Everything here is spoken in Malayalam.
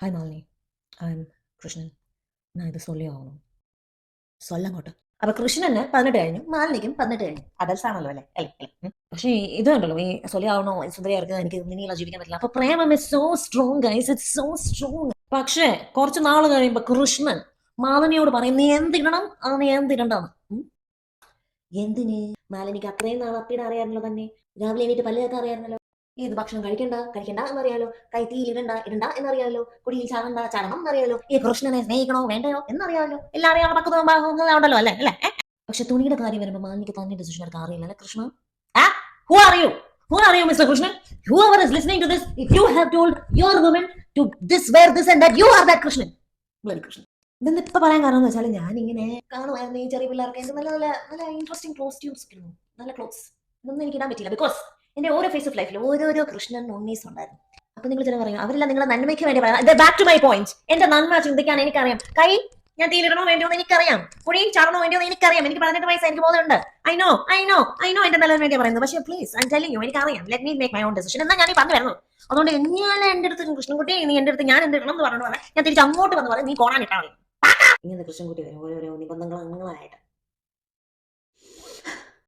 Hi Malini, I M Krishnan. ഞാൻ ഇത് സൊല്ലിയാവണം കൊല്ലങ്ങോട്ട്. അപ്പൊ കൃഷ്ണന് 18 കഴിഞ്ഞു, മാലിനിക്കും 18 കഴിഞ്ഞു. അഡൽസ് ആണല്ലോ അല്ലേ? അല്ലേ അല്ലേ? പക്ഷേ ഇത് കണ്ടല്ലോ, ഈ സൊല്ലിയാവണോ സുന്ദരിയാർക്ക് എനിക്ക് ഇനിയുള്ള ജീവിക്കാൻ പറ്റില്ല. അപ്പൊ Premam is so strong guys, it's so strong. പക്ഷേ കുറച്ച് നാൾ കഴിയുമ്പോ കൃഷ്ണൻ മാലിനിയോട് പറയും നീ എന്തിടണം നീ എന്തിടണ്ടെന്ന്. എന്തിന്? മാലിനിക്ക് അത്രയും നാൾ അപ്പീടെ അറിയാമല്ലോ തന്നെ. രാവിലെ എണീറ്റ് പല്ല് അറിയാമല്ലോ. ഏത് ഭക്ഷണം കഴിക്കണ്ട കഴിക്കണ്ട എന്നറിയാലോ, കൈ തീയിൽ ഇടണ്ട ഇടണ്ട എന്നറിയാലോ, കുടിയിൽ ചാടണ്ട ചാടണം എന്നറിയാലോ, ഈ കൃഷ്ണനെ സ്നേഹിക്കണോ വേണ്ടയോ എന്നറിയാലോ, എല്ലാം അറിയാനുള്ള പക്വത ഉണ്ടല്ലോ അല്ലേ അല്ലേ? പക്ഷെ തുണിയുടെ കാര്യം വരുമ്പോ മാലിനിക്ക് തന്നെ ഡിസിഷൻ എടുക്കാൻ അറിയില്ല അല്ലെ Krishna? Who are you? Who are you, Mr. Krishnan? Whoever is listening to this, if you have told your woman to this, wear this and that, you are that Krishnan. Bloody Krishnan. ഇതെന്താ ഇപ്പൊ പറയാൻ കാരണം എന്ന് വെച്ചാൽ ഞാൻ ഇങ്ങനെ കാണുമായിരുന്നു ഈ ചെറിയ പിള്ളേർക്ക് നല്ല നല്ല നല്ല ഇൻട്രസ്റ്റിംഗ് കോസ്റ്റ്യൂംസ് കിട്ടുന്നു, നല്ല ക്ലോത്ത്സ്. ഇതൊന്നും എനിക്ക് ഇടാൻ പറ്റില്ല ബിക്കോസ് എന്റെ ഓരോ ഫേസ് ഓഫ് ലൈഫിൽ ഓരോരോ കൃഷ്ണൻ ഉണ്ണീസ് ഉണ്ടായിരുന്നു. അപ്പൊ നിങ്ങൾ ചില പറയും അവരെല്ലാം നിങ്ങളെ നന്മയ്ക്ക് വേണ്ടി പറയാം. Back to my point. എന്റെ നന്മ ചിന്തിക്കാൻ എനിക്കറിയാം. കൈ ഞാൻ തീയിലിടണോ വേണ്ടിയോ എന്ന് എനിക്കറിയാം, കുഴിയിൽ ചാടണോ വേണ്ടിയോ എന്ന് എനിക്കറിയാം. എനിക്ക് 18 വയസ്സ്, എനിക്ക് ബോധമുണ്ട്. ഐ നോ എന്റെ നല്ലതിന് വേണ്ടിയാണ് പറയുന്നത്. പക്ഷേ പ്ലീസ് ഐ ടെല്ലിങ് യു, എനിക്കറിയാം. Let me make my own decision എന്നാ ഞാൻ ഈ പറഞ്ഞു വരുന്നത്. അതുകൊണ്ട് ഞാൻ എന്റെ അടുത്ത് കൃഷ്ണൻകുട്ടി നീ എന്റെ അടുത്ത് ഞാൻ എന്ത് ഇടണം എന്ന് പറഞ്ഞു ഞാൻ തിരിച്ച് അങ്ങോട്ട് വന്ന് പറയും നീ കോണാൻ ഇട്ടാൽ മതി. ഇങ്ങനത്തെ കൃഷ്ണൻകുട്ടി വരും ഓരോരോ നിബന്ധനകളായിട്ട്.